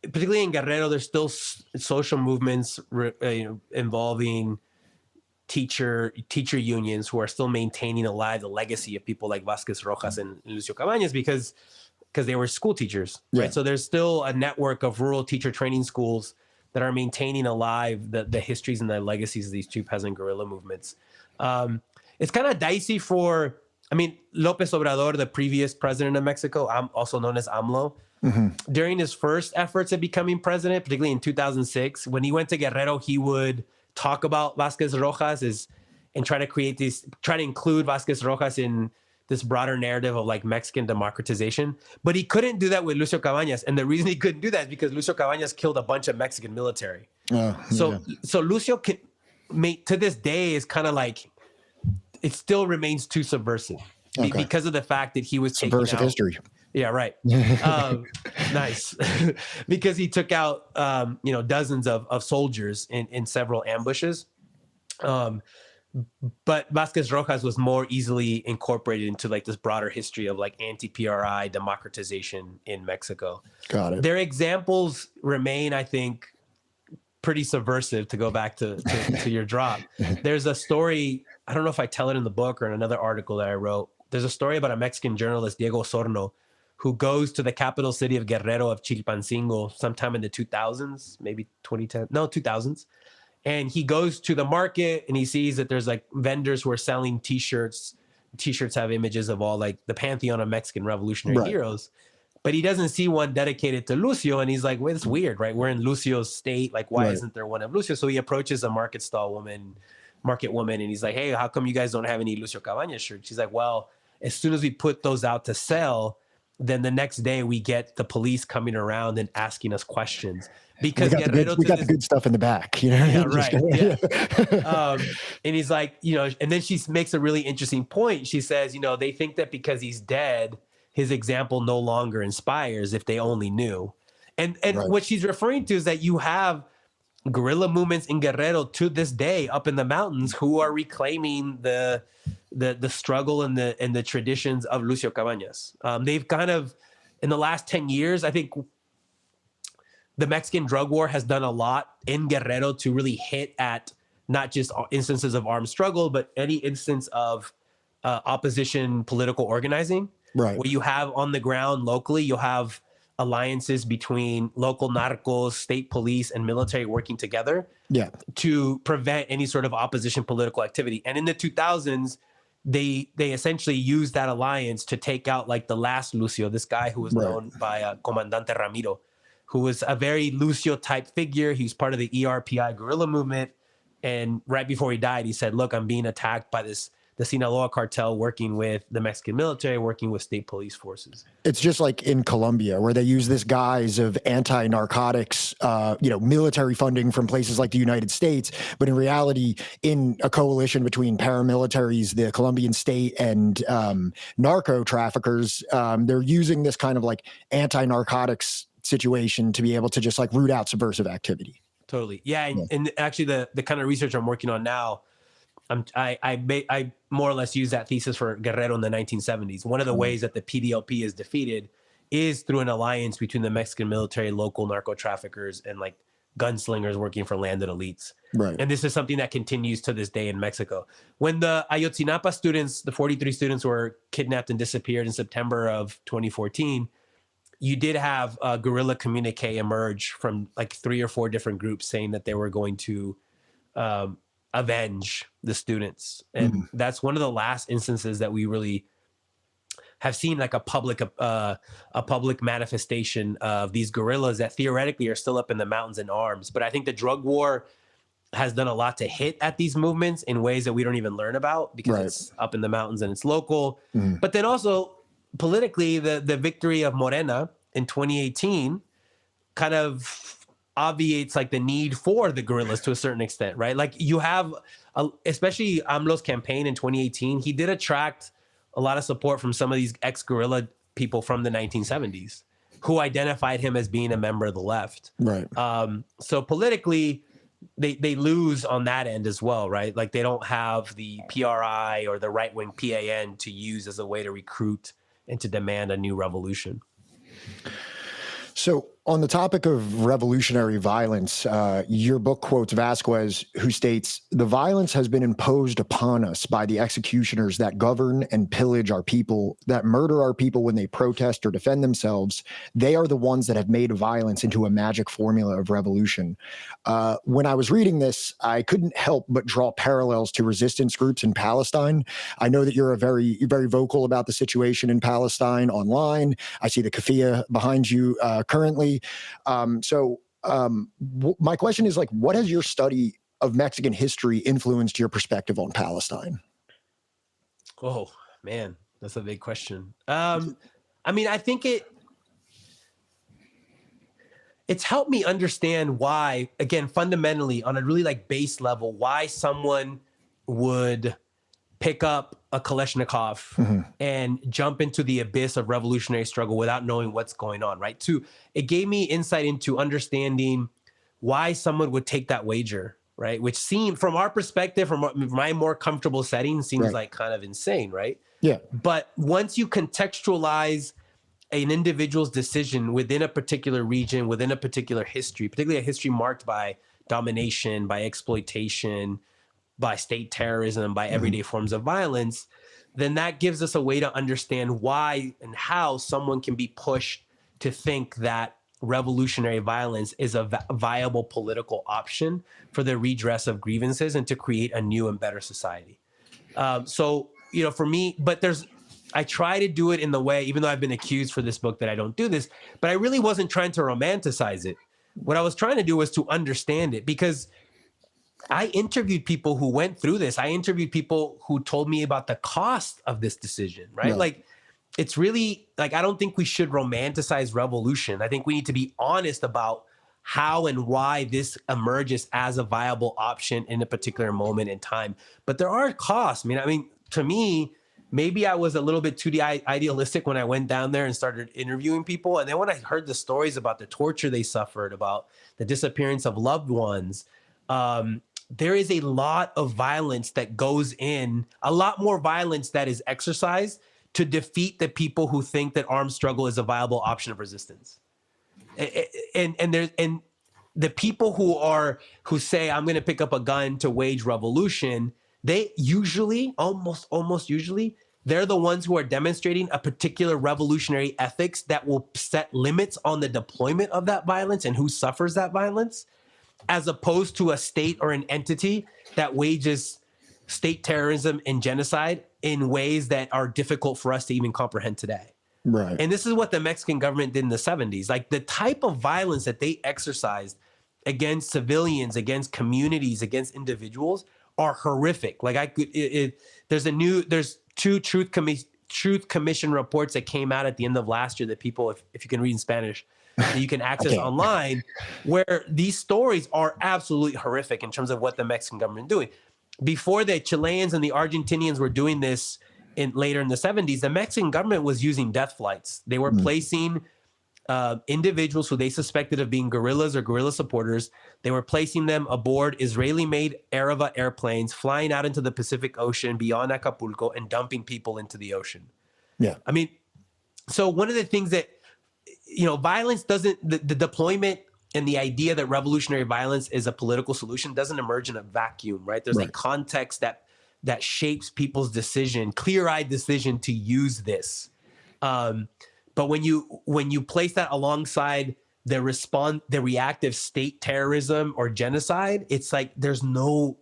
particularly in Guerrero, there's still social movements involving teacher unions who are still maintaining alive the legacy of people like Vasquez Rojas and Lucio Cabañas because they were school teachers, right? So there's still a network of rural teacher training schools that are maintaining alive the histories and the legacies of these two peasant guerrilla movements. It's kind of dicey for, López Obrador, the previous president of Mexico, also known as AMLO, during his first efforts at becoming president, particularly in 2006, when he went to Guerrero, he would talk about Vasquez Rojas and try to include Vasquez Rojas in this broader narrative of like Mexican democratization, but he couldn't do that with Lucio Cabañas. And the reason he couldn't do that is because Lucio Cabañas killed a bunch of Mexican military. So Lucio to this day is kind of like, it still remains too subversive because of the fact that he was subversive history. Yeah, right. Nice. Because he took out, dozens of soldiers in several ambushes. But Vasquez Rojas was more easily incorporated into like this broader history of like anti-PRI democratization in Mexico. Got it. Their examples remain, I think, pretty subversive, to go back to your drop. There's a story, I don't know if I tell it in the book or in another article that I wrote. There's a story about a Mexican journalist, Diego Sorno, who goes to the capital city of Guerrero of Chilpancingo sometime in the 2000s, maybe 2000s. And he goes to the market and he sees that there's like vendors who are selling T-shirts. T-shirts have images of all like the pantheon of Mexican revolutionary heroes. But he doesn't see one dedicated to Lucio. And he's like, well, it's weird, right? We're in Lucio's state. Like, why isn't there one of Lucio? So he approaches a market woman, and he's like, hey, how come you guys don't have any Lucio Cabañas shirts? She's like, well, as soon as we put those out to sell, then the next day we get the police coming around and asking us questions. Because we got the good stuff in the back, Yeah, right. Yeah. And he's like, and then she makes a really interesting point. She says, they think that because he's dead, his example no longer inspires, if they only knew. And what she's referring to is that you have guerrilla movements in Guerrero to this day up in the mountains who are reclaiming the struggle and the traditions of Lucio Cabañas. They've kind of, in the last 10 years, I think the Mexican drug war has done a lot in Guerrero to really hit at not just instances of armed struggle, but any instance of opposition political organizing. Right. What you have on the ground locally, you'll have alliances between local narcos, state police, and military working together to prevent any sort of opposition political activity. And in the 2000s, they essentially used that alliance to take out like the last Lucio, this guy who was known by Comandante Ramiro, who was a very Lucio type figure. He was part of the ERPI guerrilla movement. And right before he died, he said, look, I'm being attacked by the Sinaloa cartel working with the Mexican military, working with state police forces. It's just like in Colombia, where they use this guise of anti-narcotics, military funding from places like the United States. But in reality, in a coalition between paramilitaries, the Colombian state, and narco traffickers, they're using this kind of like anti-narcotics situation to be able to just like root out subversive activity. Totally. Yeah. And actually the kind of research I'm working on now, I more or less use that thesis for Guerrero in the 1970s. One of the ways that the PDLP is defeated is through an alliance between the Mexican military, local narco traffickers, and like gunslingers working for landed elites. Right. And this is something that continues to this day in Mexico. When the Ayotzinapa students, the 43 students were kidnapped and disappeared in September of 2014, you did have a guerrilla communique emerge from like 3 or 4 different groups saying that they were going to avenge the students. And that's one of the last instances that we really have seen like a public manifestation of these guerrillas that theoretically are still up in the mountains in arms. But I think the drug war has done a lot to hit at these movements in ways that we don't even learn about because it's up in the mountains and it's local. But then also politically, the victory of Morena in 2018 kind of obviates like the need for the guerrillas to a certain extent, right? Like you have, especially AMLO's campaign in 2018, he did attract a lot of support from some of these ex-guerrilla people from the 1970s who identified him as being a member of the left. Right. So politically, they lose on that end as well, right? Like they don't have the PRI or the right-wing PAN to use as a way to recruit and to demand a new revolution. So on the topic of revolutionary violence, your book quotes Vasquez, who states, "The violence has been imposed upon us by the executioners that govern and pillage our people, that murder our people when they protest or defend themselves. They are the ones that have made violence into a magic formula of revolution." When I was reading this, I couldn't help but draw parallels to resistance groups in Palestine. I know that you're very vocal about the situation in Palestine online. I see the kafia behind you currently. My question is, like, what has your study of Mexican history influenced your perspective on Palestine? Oh man, that's a big question. I mean, I think it's helped me understand why, again, fundamentally on a really like base level, why someone would pick up a Kalashnikov and jump into the abyss of revolutionary struggle without knowing what's going on, right? It gave me insight into understanding why someone would take that wager, right? Which seemed, from our perspective, from my more comfortable setting, seems like kind of insane, right? Yeah. But once you contextualize an individual's decision within a particular region, within a particular history, particularly a history marked by domination, by exploitation, by state terrorism, by everyday forms of violence, then that gives us a way to understand why and how someone can be pushed to think that revolutionary violence is a viable political option for the redress of grievances and to create a new and better society. So, for me, I try to do it in the way, even though I've been accused for this book that I don't do this, but I really wasn't trying to romanticize it. What I was trying to do was to understand it, because I interviewed people who went through this. I interviewed people who told me about the cost of this decision, right? Yeah. Like, it's really like, I don't think we should romanticize revolution. I think we need to be honest about how and why this emerges as a viable option in a particular moment in time. But there are costs. I mean, to me, maybe I was a little bit too idealistic when I went down there and started interviewing people. And then when I heard the stories about the torture they suffered, about the disappearance of loved ones, there is a lot of violence that goes in, a lot more violence that is exercised to defeat the people who think that armed struggle is a viable option of resistance. And the people who say, I'm going to pick up a gun to wage revolution, they usually, almost usually, they're the ones who are demonstrating a particular revolutionary ethics that will set limits on the deployment of that violence and who suffers that violence, as opposed to a state or an entity that wages state terrorism and genocide in ways that are difficult for us to even comprehend today. Right. And this is what the Mexican government did in the 70s. Like, the type of violence that they exercised against civilians, against communities, against individuals are horrific. Like, there's 2 Truth Commission reports that came out at the end of last year that people, if you can read in Spanish, that you can access online, where these stories are absolutely horrific in terms of what the Mexican government is doing. Before the Chileans and the Argentinians were doing this later in the 70s, the Mexican government was using death flights. They were placing individuals who they suspected of being guerrillas or guerrilla supporters. They were placing them aboard Israeli-made Arava airplanes, flying out into the Pacific Ocean beyond Acapulco and dumping people into the ocean. Yeah. I mean, so one of the things that, violence doesn't, the deployment and the idea that revolutionary violence is a political solution doesn't emerge in a vacuum, right? There's a context that shapes people's clear-eyed decision to use this. But when you place that alongside the reactive state terrorism or genocide, it's like there's no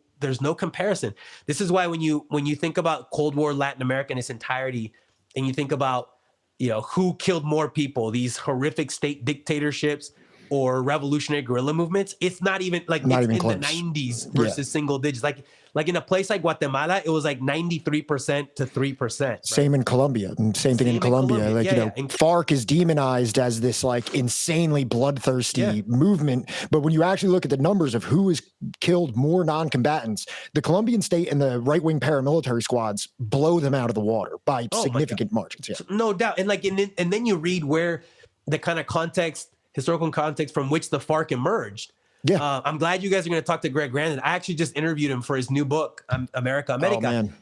comparison. This is why when you think about Cold War Latin America in its entirety, and you think about, who killed more people, these horrific state dictatorships or revolutionary guerrilla movements, it's not even like Not it's even in close. the 90s versus single digits. Like in a place like Guatemala, it was like 93% to 3%. Right? Same in Colombia, and same thing in Colombia. Like, FARC is demonized as this like insanely bloodthirsty movement. But when you actually look at the numbers of who has killed more non-combatants, the Colombian state and the right-wing paramilitary squads blow them out of the water by significant margins. Yeah. No doubt. And then you read where the kind of historical context from which the FARC emerged. Yeah, I'm glad you guys are going to talk to Greg Grandin. I actually just interviewed him for his new book, America,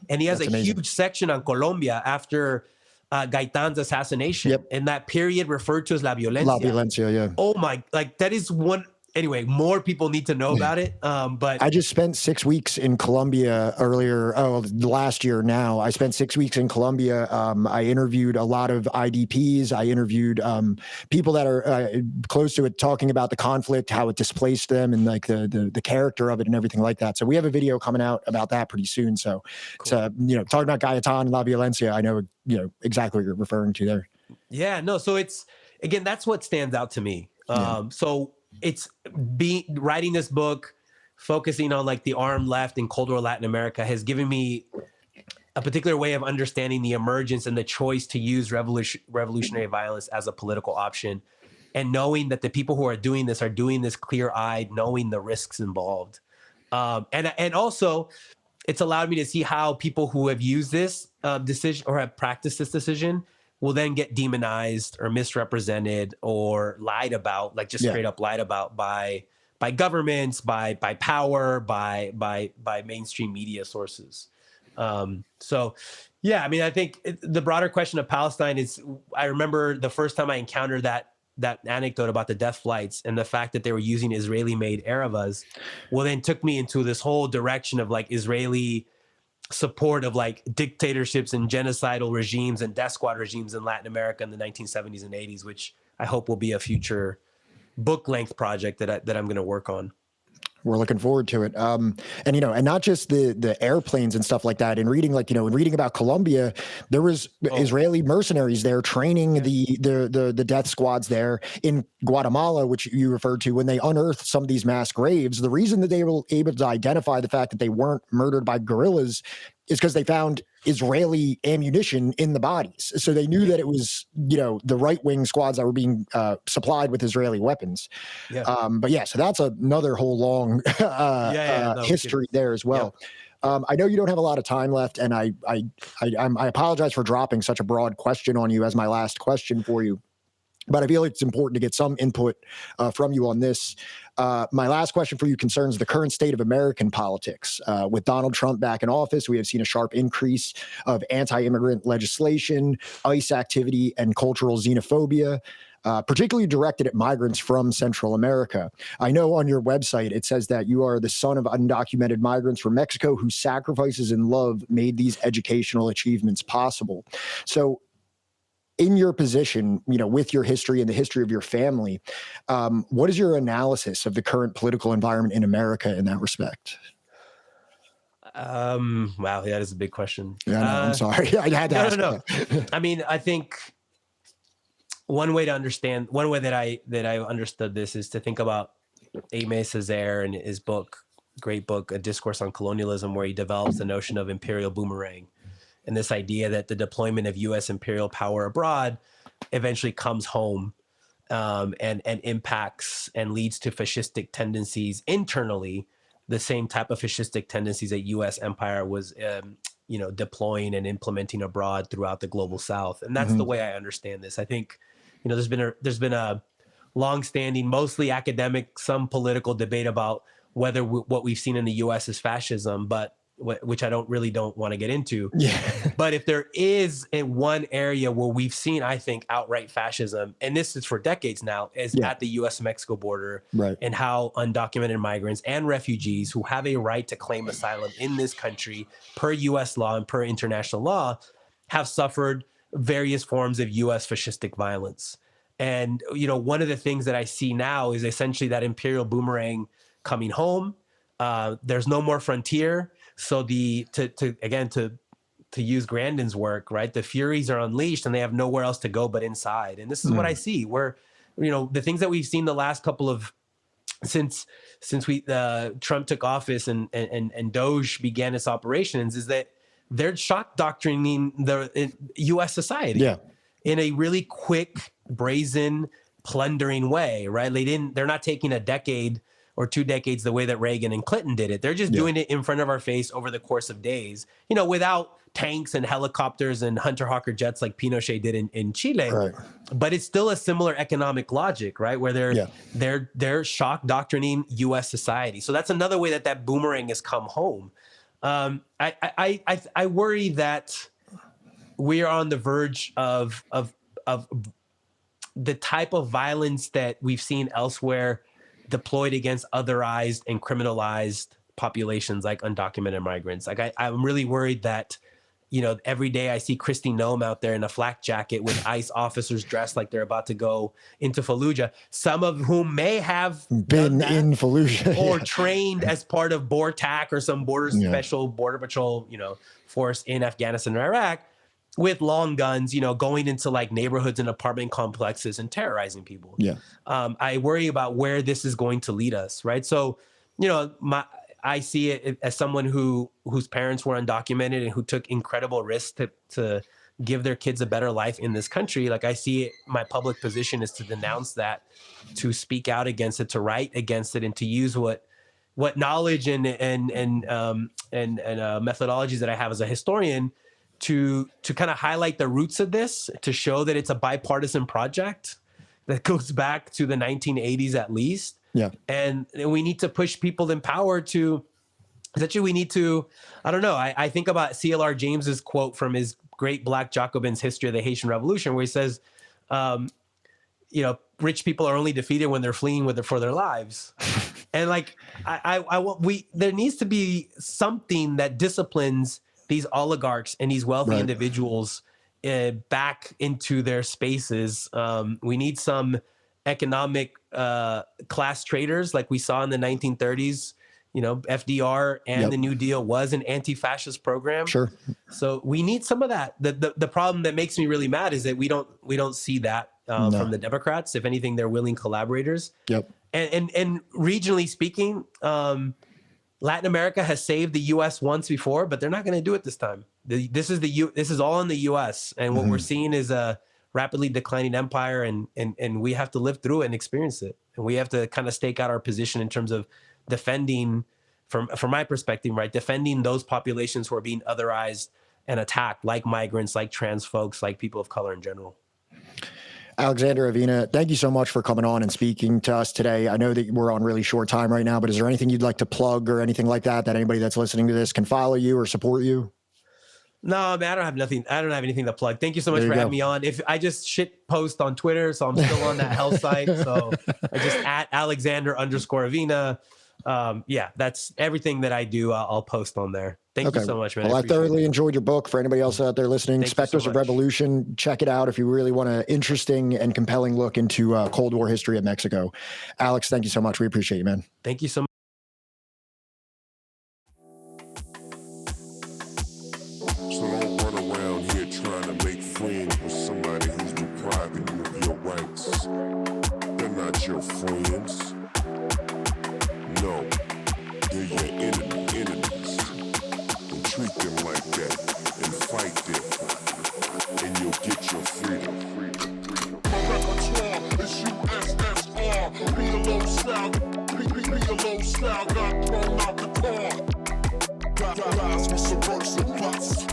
and he has a huge section on Colombia after Gaitan's assassination, and that period referred to as La Violencia. La Violencia, yeah. Oh my, like that is one. Anyway, more people need to know about it. But I just spent 6 weeks in Colombia last year now. I spent 6 weeks in Colombia. I interviewed a lot of IDPs. I interviewed people that are close to it, talking about the conflict, how it displaced them, and like the character of it and everything like that. So we have a video coming out about that pretty soon. So, cool. Talking about Gaitan and La Violencia, I know exactly what you're referring to there. Yeah, no. So it's, again, that's what stands out to me. So it's writing this book, focusing on like the armed left in Cold War Latin America has given me a particular way of understanding the emergence and the choice to use revolutionary violence as a political option, and knowing that the people who are doing this clear-eyed, knowing the risks involved. And also it's allowed me to see how people who have used this decision or have practiced this decision will then get demonized or misrepresented or lied about, like just straight up lied about by governments, by power, by mainstream media sources. So yeah, I mean, I think the broader question of Palestine is, I remember the first time I encountered that anecdote about the death flights and the fact that they were using Israeli-made Eravas, then took me into this whole direction of like Israeli support of like dictatorships and genocidal regimes and death squad regimes in Latin America in the 1970s and 80s, which I hope will be a future book length project that I'm going to work on. We're looking forward to it. And not just the airplanes and stuff like that. In reading, in reading about Colombia, there was Israeli mercenaries there training the death squads there. In Guatemala, which you referred to, when they unearthed some of these mass graves, the reason that they were able to identify the fact that they weren't murdered by guerrillas is because they found Israeli ammunition in the bodies. So they knew that it was, the right-wing squads that were being supplied with Israeli weapons. Yeah. So that's another whole long history there as well. Yeah. I know you don't have a lot of time left, and I apologize for dropping such a broad question on you as my last question for you. But I feel like it's important to get some input from you on this. My last question for you concerns the current state of American politics. With Donald Trump back in office, we have seen a sharp increase of anti-immigrant legislation, ICE activity, and cultural xenophobia, particularly directed at migrants from Central America. I know on your website it says that you are the son of undocumented migrants from Mexico whose sacrifices and love made these educational achievements possible. So, in your position, with your history and the history of your family, what is your analysis of the current political environment in America in that respect? Wow, that is a big question. Yeah, no, I'm sorry. I had to ask. No. I mean, I think one way that I understood this is to think about Aimé Césaire and his great book, A Discourse on Colonialism, where he develops the notion of imperial boomerang. And this idea that the deployment of U.S. imperial power abroad eventually comes home and impacts and leads to fascistic tendencies internally, the same type of fascistic tendencies that U.S. empire was, deploying and implementing abroad throughout the global South. And that's the way I understand this. I think, there's been a longstanding, mostly academic, some political debate about whether what we've seen in the U.S. is fascism, but which I don't want to get into. Yeah. But if there is in one area where we've seen, I think, outright fascism, and this is for decades now, is at the U.S.-Mexico border, right, and how undocumented migrants and refugees who have a right to claim asylum in this country per U.S. law and per international law have suffered various forms of U.S. fascistic violence. And, you know, one of the things that I see now is essentially that imperial boomerang coming home. There's no more frontier. So to use Grandin's work, right? The Furies are unleashed and they have nowhere else to go but inside. And this is what I see, where, you know, the things that we've seen the last couple of since Trump took office and Doge began its operations is that they're shock doctrining the U.S. society in a really quick, brazen, plundering way, right? They're not taking a decade or 2 decades the way that Reagan and Clinton did it. They're just doing it in front of our face over the course of days, you know, without tanks and helicopters and Hunter Hawker jets like Pinochet did in Chile. Right. But it's still a similar economic logic, right? Where they're shock doctrining U.S. society. So that's another way that boomerang has come home. I worry that we are on the verge of the type of violence that we've seen elsewhere deployed against otherized and criminalized populations like undocumented migrants. Like I'm really worried that, you know, every day I see Kristi Noem out there in a flak jacket with ICE officers dressed like they're about to go into Fallujah, some of whom may have been in Fallujah or trained as part of BORTAC or some special border patrol, you know, force in Afghanistan or Iraq with long guns, you know, going into like neighborhoods and apartment complexes and terrorizing people. I worry about where this is going to lead us, right? So, you know, I see it as someone whose parents were undocumented and who took incredible risks to give their kids a better life in this country. Like I see it, my public position is to denounce that, to speak out against it, to write against it, and to use what knowledge and methodologies that I have as a historian to kind of highlight the roots of this, to show that it's a bipartisan project that goes back to the 1980s at least. And we need to push people in power to, essentially we need to, I don't know, I think about CLR James's quote from his great Black Jacobin's History of the Haitian Revolution, where he says, you know, rich people are only defeated when they're fleeing for their lives. And like, there needs to be something that disciplines these oligarchs and these wealthy individuals back into their spaces. We need some economic class traders like we saw in the 1930s. You know, FDR and the New Deal was an anti-fascist program. So we need some of that. The problem that makes me really mad is that we don't see that from the Democrats. If anything, they're willing collaborators. And regionally speaking, Latin America has saved the U.S. once before, but they're not going to do it this time. This is all in the U.S. And what we're seeing is a rapidly declining empire, and we have to live through it and experience it. And we have to kind of stake out our position in terms of defending, from my perspective, right, defending those populations who are being otherized and attacked, like migrants, like trans folks, like people of color in general. Alexander, Avina, thank you so much for coming on and speaking to us today. I know that we're on really short time right now, but is there anything you'd like to plug or anything like that anybody that's listening to this can follow you or support you? No, man, I don't have nothing. I don't have anything to plug. Thank you so much for having me on. If I just shit post on Twitter, so I'm still on that hell site. So I just at Alexander_Avina. That's everything that I do. I'll post on there. Thank you so much, man. Well, I thoroughly enjoyed your book. For anybody else out there listening, Specters of Revolution, check it out if you really want an interesting and compelling look into Cold War history of Mexico. Alex, thank you so much. We appreciate you, man. Thank you so much. So don't run around here trying to make friends with somebody who's depriving you of your rights. They're not your friends. No, they're your enemies. And treat them like that and fight them, and you'll get your freedom. My repertoire is USSR. Be a low style, be a low style, got thrown out the car. Guys with subversive plots.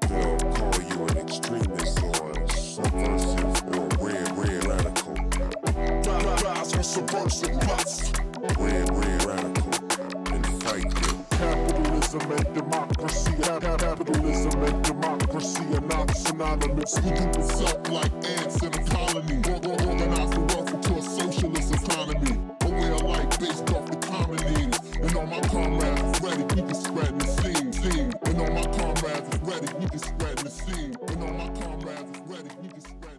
They'll call you an extremist or subversive or red radical. Guys with subversive plots. Red radical, and fight them. Capitalism and democracy, capitalism and democracy are not synonymous. We group itself like ants in a colony. Organize the wealth into a socialist economy. A way of life based off the common needs. And all my comrades is ready, people spreading the seed. And all my comrades is ready. ready, we just spreading the seed. And all my comrades is ready, we just spreading